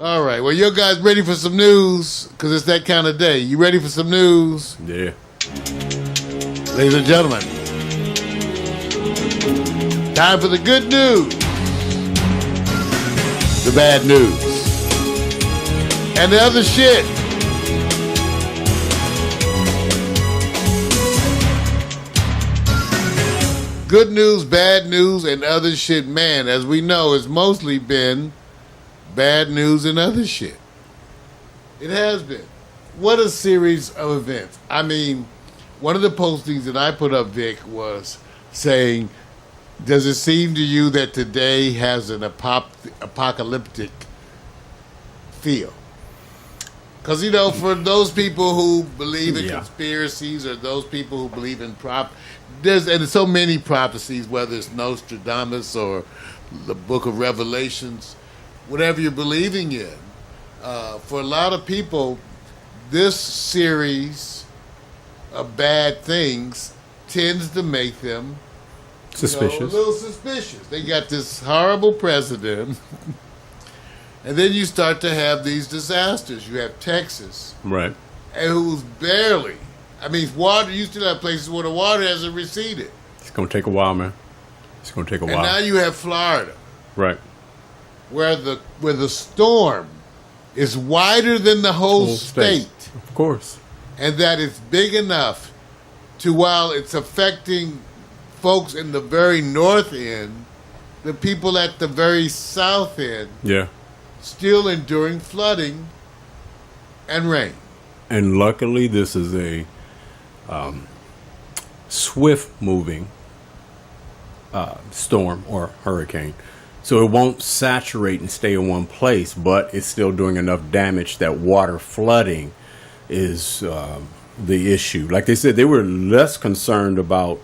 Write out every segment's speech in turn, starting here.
All right. Well, you guys ready for some news? Because it's that kind of day. You ready for some news? Yeah. Ladies and gentlemen, time for the good news, the bad news, and the other shit. Good news, bad news, and other shit. Man, as we know, it's mostly been bad news and other shit. It has been. What a series of events. I mean, one of the postings that I put up, Vic, was saying, does it seem to you that today has an apocalyptic feel? Because, you know, for those people who believe in conspiracies or those people who believe in there's so many prophecies, whether it's Nostradamus or the book of Revelations, whatever you're believing in. For a lot of people, this series of bad things tends to make them suspicious. A little suspicious. They got this horrible president, and then you start to have these disasters. You have Texas, right, and who's barely. I mean, water. You still have places where the water hasn't receded. It's gonna take a while, man. It's gonna take a while. And now you have Florida, right, where the storm is wider than the whole state. Of course. And that it's big enough to, while it's affecting folks in the very north end, the people at the very south end still enduring flooding and rain. And luckily, this is a swift-moving storm or hurricane. So it won't saturate and stay in one place, but it's still doing enough damage that water flooding is the issue. Like they said, they were less concerned about,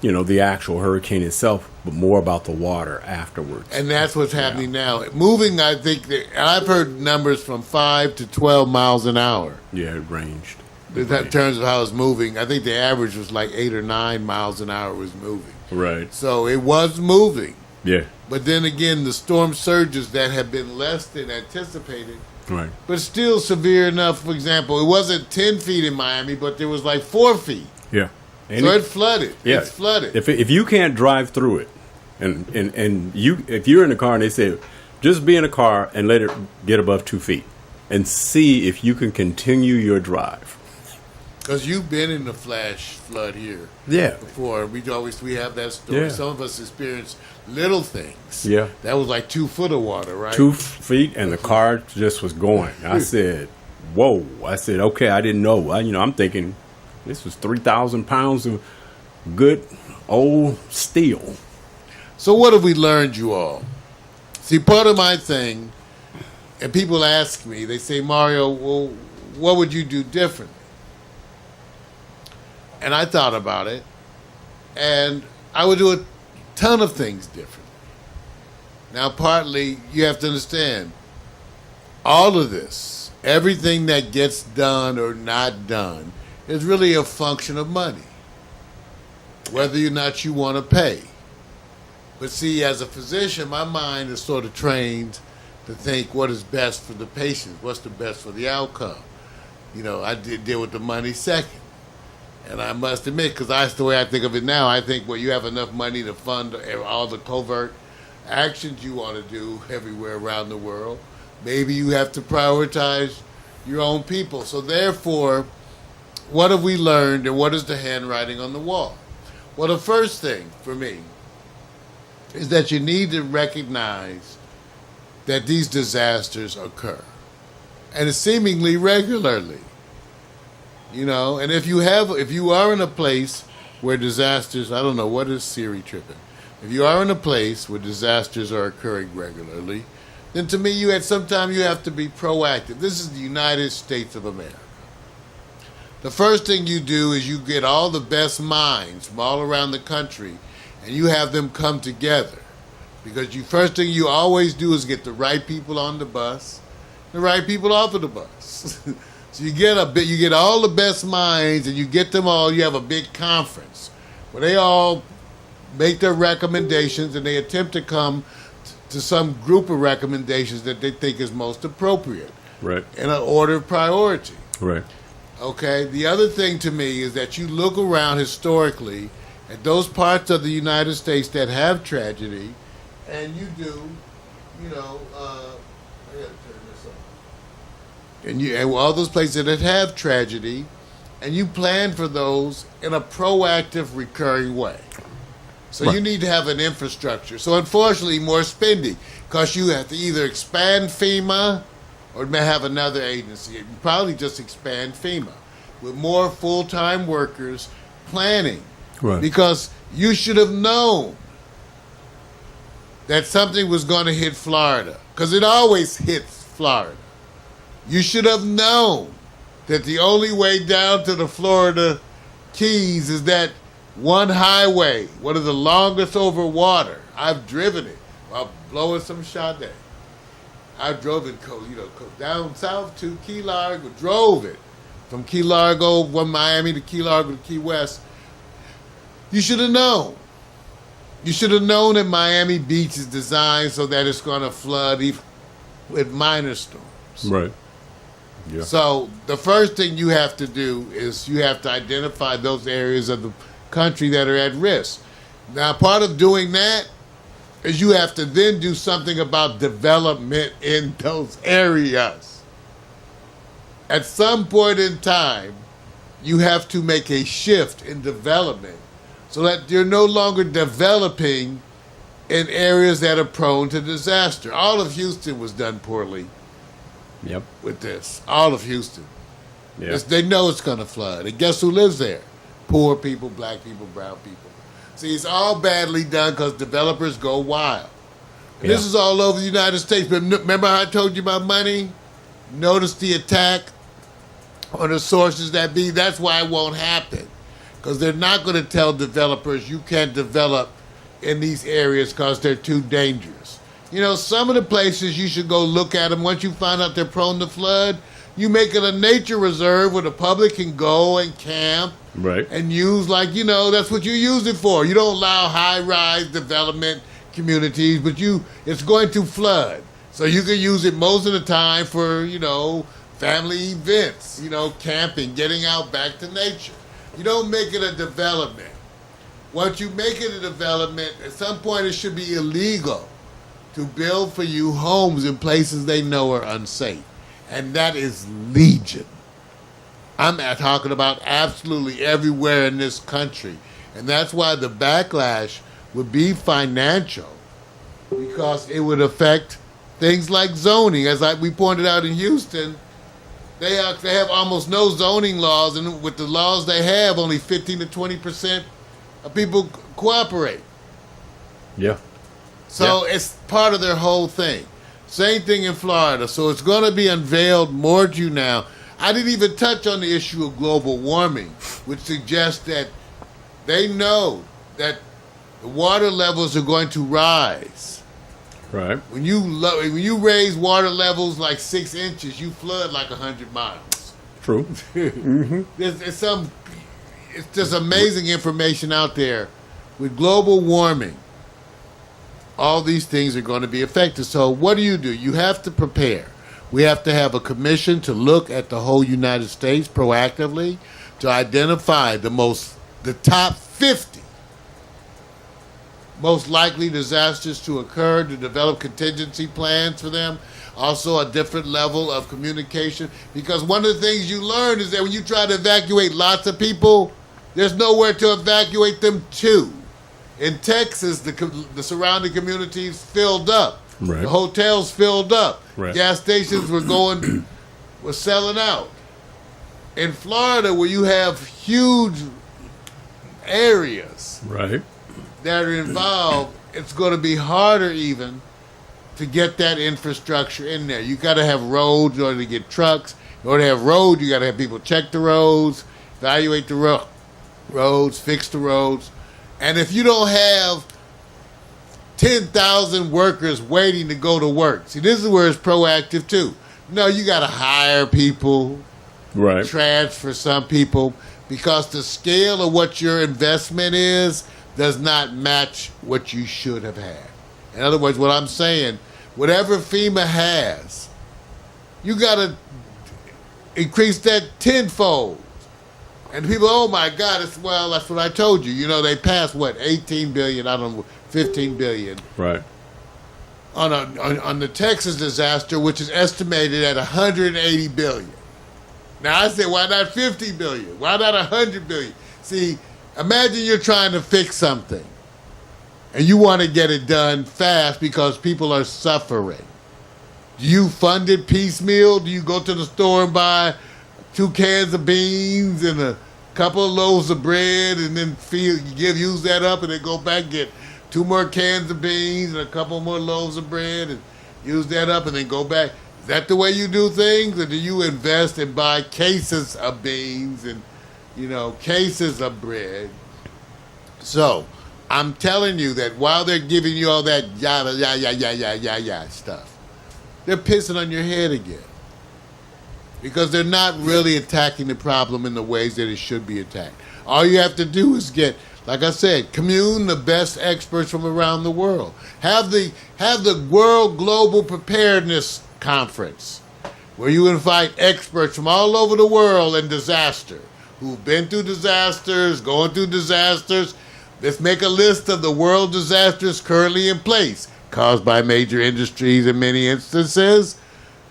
you know, the actual hurricane itself, but more about the water afterwards. And that's what's happening now. Moving, I think, I've heard numbers from 5 to 12 miles an hour. Yeah, it ranged. In terms of how it's moving, I think the average was like 8 or 9 miles an hour was moving. Right. So it was moving. Yeah. But then again, the storm surges that have been less than anticipated, right, but still severe enough. For example, it wasn't 10 feet in Miami, but there was like 4 feet. Yeah. So it flooded. Yeah. It's flooded. If you can't drive through it, and if you're in a car and they say, just be in a car and let it get above 2 feet and see if you can continue your drive. Because you've been in the flash flood here. Yeah. Before. We have that story. Yeah. Some of us experienced little things. Yeah. That was like 2 foot of water, right? 2 feet, and the car just was going. I said, whoa. I said, okay, I didn't know. I'm thinking this was 3,000 pounds of good old steel. So what have we learned, you all? See, part of my thing, and people ask me, they say, Mario, well, what would you do differently? And I thought about it, and I would do a ton of things differently. Now, partly, you have to understand, all of this, everything that gets done or not done, is really a function of money, whether or not you want to pay. But see, as a physician, my mind is sort of trained to think what is best for the patient, what's the best for the outcome. You know, I deal with the money second. And I must admit, because that's the way I think of it now, I think, well, you have enough money to fund all the covert actions you want to do everywhere around the world. Maybe you have to prioritize your own people. So therefore, what have we learned, and what is the handwriting on the wall? Well, the first thing for me is that you need to recognize that these disasters occur, and seemingly regularly. You know, and if you are in a place where disasters, I don't know, what is Siri tripping? If you are in a place where disasters are occurring regularly, then to me, sometimes you have to be proactive. This is the United States of America. The first thing you do is you get all the best minds from all around the country, and you have them come together. Because first thing you always do is get the right people on the bus, the right people off of the bus. So you get all the best minds, and you get them all. You have a big conference where they all make their recommendations, and they attempt to come to some group of recommendations that they think is most appropriate Right. in an order of priority. Right. Okay? The other thing to me is that you look around historically at those parts of the United States that have tragedy, and you do, I gotta turn this on. And all those places that have tragedy, and you plan for those in a proactive, recurring way. So you need to have an infrastructure. So unfortunately, more spending, because you have to either expand FEMA or may have another agency. You probably just expand FEMA with more full-time workers planning. Right. Because you should have known that something was going to hit Florida, because it always hits Florida. You should have known that the only way down to the Florida Keys is that one highway, one of the longest over water. I've driven it while blowing some Sade. I drove it, down south to Key Largo, drove it from Key Largo, from Miami to Key Largo to Key West. You should have known. You should have known that Miami Beach is designed so that it's going to flood even with minor storms. Right. Yeah. So the first thing you have to do is you have to identify those areas of the country that are at risk. Now, part of doing that is you have to then do something about development in those areas. At some point in time, you have to make a shift in development so that you're no longer developing in areas that are prone to disaster. All of Houston was done poorly Yep. with this. All of Houston. Yeah. They know it's going to flood. And guess who lives there? Poor people, black people, brown people. See, it's all badly done because developers go wild. And this is all over the United States. But remember how I told you about money? Notice the attack on the sources that be. That's why it won't happen. Because they're not going to tell developers you can't develop in these areas because they're too dangerous. Some of the places you should go look at them once you find out they're prone to flood. You make it a nature reserve where the public can go and camp. Right. And use that's what you use it for. You don't allow high-rise development communities, but it's going to flood. So you can use it most of the time for, family events, camping, getting out back to nature. You don't make it a development. Once you make it a development, at some point it should be illegal to build for you homes in places they know are unsafe. And that is legion. I'm talking about absolutely everywhere in this country. And that's why the backlash would be financial, because it would affect things like zoning. As we pointed out in Houston, they have almost no zoning laws, and with the laws they have, only 15 to 20% of people cooperate. Yeah. So it's part of their whole thing. Same thing in Florida. So it's going to be unveiled more to you now. I didn't even touch on the issue of global warming, which suggests that they know that the water levels are going to rise. Right. When you raise water levels like 6 inches, you flood like 100 miles. True. Mm-hmm. It's just amazing information out there. With global warming, all these things are going to be affected. So what do? You have to prepare. We have to have a commission to look at the whole United States proactively to identify the top 50 most likely disasters to occur, to develop contingency plans for them. Also a different level of communication. Because one of the things you learn is that when you try to evacuate lots of people, there's nowhere to evacuate them to. In Texas, the surrounding communities filled up. Right. The hotels filled up. Right. Gas stations were selling out. In Florida, where you have huge areas Right. that are involved, it's going to be harder even to get that infrastructure in there. You got to have roads in order to get trucks. In order to have roads, you got to have people check the roads, evaluate the roads, fix the roads. And if you don't have 10,000 workers waiting to go to work, see, this is where it's proactive too. No, you got to hire people, Right. transfer some people, because the scale of what your investment is does not match what you should have had. In other words, what I'm saying, whatever FEMA has, you got to increase that tenfold. And people, oh my God, well, that's what I told you. You know, they passed, what, 18 billion, I don't know, 15 billion. Right. On the Texas disaster, which is estimated at 180 billion. Now I say, why not 50 billion? Why not 100 billion? See, imagine you're trying to fix something and you want to get it done fast because people are suffering. Do you fund it piecemeal? Do you go to the store and buy 2 cans of beans and a couple of loaves of bread and then use that up and then go back and get 2 more cans of beans and a couple more loaves of bread and use that up and then go back? Is that the way you do things? Or do you invest and buy cases of beans and, cases of bread? So, I'm telling you that while they're giving you all that yada stuff, they're pissing on your head again. Because they're not really attacking the problem in the ways that it should be attacked. All you have to do is get, like I said, commune the best experts from around the world. Have the World Global Preparedness Conference, where you invite experts from all over the world in disaster, who've been through disasters, going through disasters. Let's make a list of the world disasters currently in place, caused by major industries in many instances.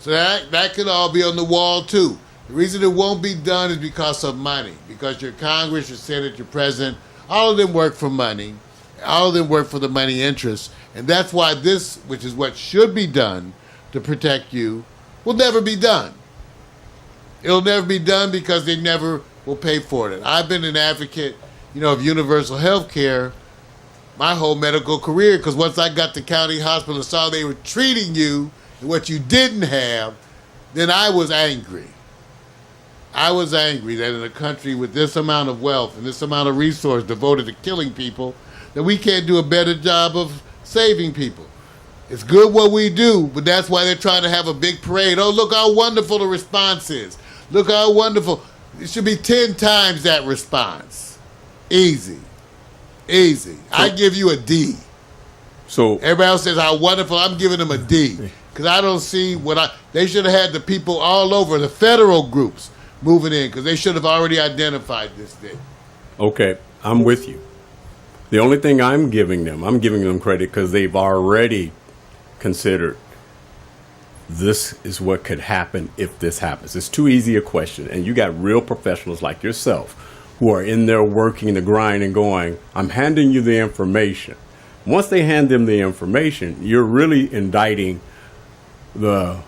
So that could all be on the wall too. The reason it won't be done is because of money, because your Congress, your Senate, your President, all of them work for money. All of them work for the money interests. And that's why this, which is what should be done to protect you, will never be done. It'll never be done because they never will pay for it. I've been an advocate, of universal health care my whole medical career, because once I got to county hospital and saw they were treating you and what you didn't have, then I was angry. I was angry that in a country with this amount of wealth and this amount of resource devoted to killing people, that we can't do a better job of saving people. It's good what we do, but that's why they're trying to have a big parade. Oh, look how wonderful the response is. Look how wonderful. It should be 10 times that response. Easy. I give you a D. So everybody else says how wonderful. I'm giving them a D because I don't see they should have had the people all over, the federal groups, moving in, because they should have already identified this thing. Okay, I'm with you. The only thing I'm giving them credit because they've already considered this is what could happen if this happens. It's too easy a question, and you got real professionals like yourself who are in there working the grind and going, I'm handing you the information. Once they hand them the information, you're really indicting the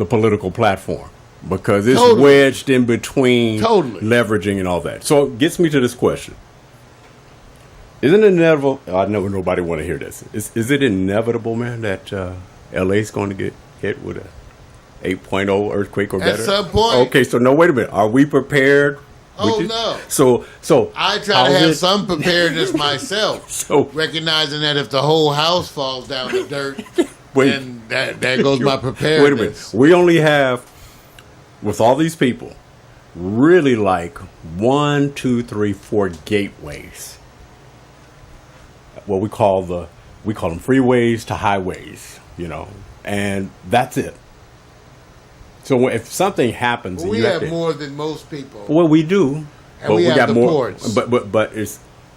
political platform because it's wedged in between leveraging and all that. So it gets me to this question. Isn't it inevitable? I know nobody want to hear this. Is it inevitable, man, that LA's going to get hit with a 8.0 earthquake or better? At some point. Okay, so no, wait a minute. Are we prepared? Oh, no. So I try to have some preparedness myself, recognizing that if the whole house falls down to dirt, then there goes my preparedness. Wait a minute. We only have, with all these people, really like 1, 2, 3, 4 gateways. What we call them freeways to highways, and that's it. So if something happens, we have more than most people. Well, we do, and we have got the more. Ports. But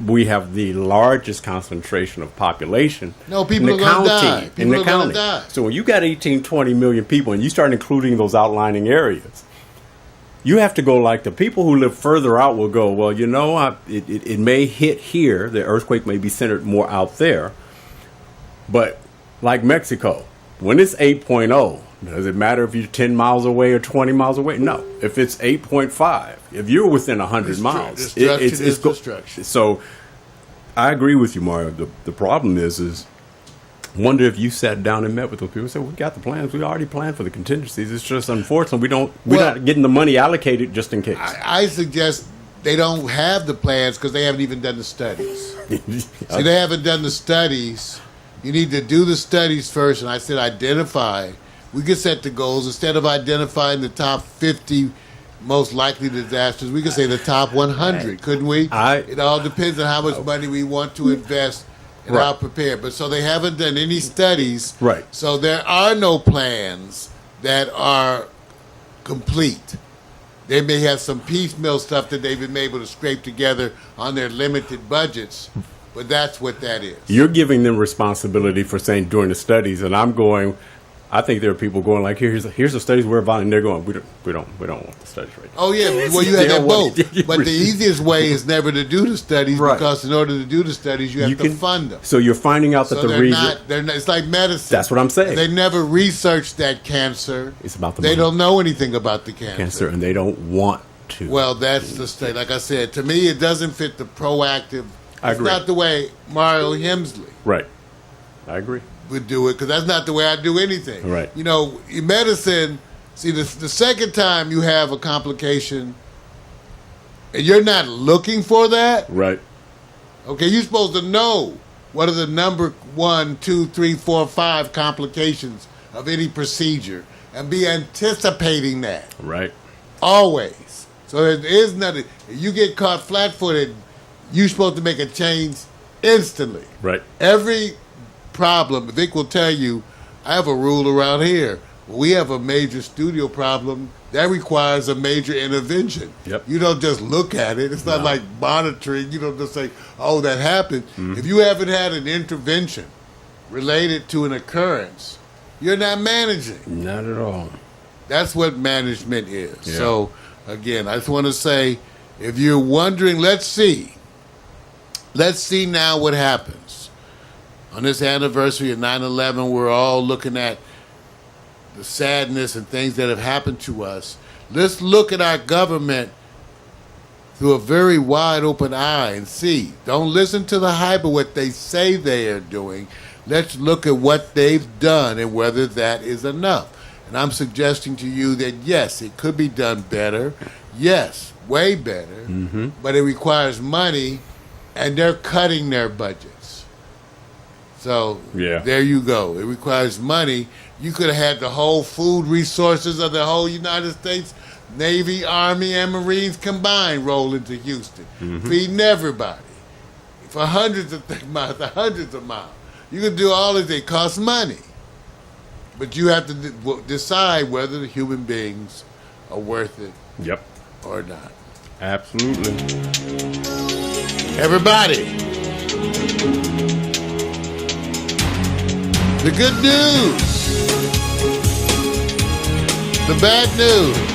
we have the largest concentration of population. No, people in the county. Die. People in the county. Die. So when you got 18, 20 million people, and you start including those outlining areas, you have to go like the people who live further out will go. Well, it may hit here. The earthquake may be centered more out there, but like Mexico, when it's 8.0. Does it matter if you're 10 miles away or 20 miles away? No. If it's 8.5, if you're within 100 miles, it's destruction. So I agree with you, Mario. The problem is wonder if you sat down and met with those people and said, we got the plans. We already planned for the contingencies. It's just unfortunate we're not getting the money allocated just in case. I suggest they don't have the plans because they haven't even done the studies. See, they haven't done the studies. You need to do the studies first. And I said identify. We could set the goals. Instead of identifying the top 50 most likely disasters, we could say the top 100, couldn't we? It all depends on how much money we want to invest and Right. how prepared. But so they haven't done any studies. Right. So there are no plans that are complete. They may have some piecemeal stuff that they've been able to scrape together on their limited budgets, but that's what that is. You're giving them responsibility for saying during the studies, and I'm going. I think there are people going like, here's the studies we're about, and they're going, we don't want the studies right now. Oh yeah, well you have They that don't want both. it. But the easiest way is never to do the studies Right. because in order to do the studies, you have to fund them. So you're finding out that So the they're reason not. They're not. It's like medicine. That's what I'm saying. They never researched that cancer. It's about the They money. don't know anything about the cancer, and they don't want to. Well, that's the state. Like I said, to me, it doesn't fit the proactive. I It's agree. not the way Mario Hemsley Right. I agree. would do it because that's not the way I do anything. Right. You know, in medicine, see, the second time you have a complication and you're not looking for that, Right. okay, you're supposed to know what are the number 1, 2, 3, 4, 5 complications of any procedure and be anticipating that. Right. Always. So there is nothing. If you get caught flat-footed, you're supposed to make a change instantly. Right. Every problem, Vic will tell you, I have a rule around here. When we have a major studio problem, that requires a major intervention. Yep. You don't just look at it. It's not like monitoring. You don't just say, oh, that happened. If you haven't had an intervention related to an occurrence, you're not managing. Not at all. That's what management is. Yeah. So, again, I just want to say, if you're wondering, let's see. Let's see now what happens. On this anniversary of 9/11, we're all looking at the sadness and things that have happened to us. Let's look at our government through a very wide open eye and see. Don't listen to the hype of what they say they are doing. Let's look at what they've done and whether that is enough. And I'm suggesting to you that, yes, it could be done better. Yes, way better. But it requires money, and they're cutting their budgets. So Yeah. there you go. It requires money. You could have had the whole food resources of the whole United States, Navy, Army, and Marines combined roll into Houston, feeding everybody for hundreds of miles, hundreds of miles. You can do all of it. It costs money. But you have to decide whether the human beings are worth it Yep. or not. Absolutely. Everybody, the good news, the bad news.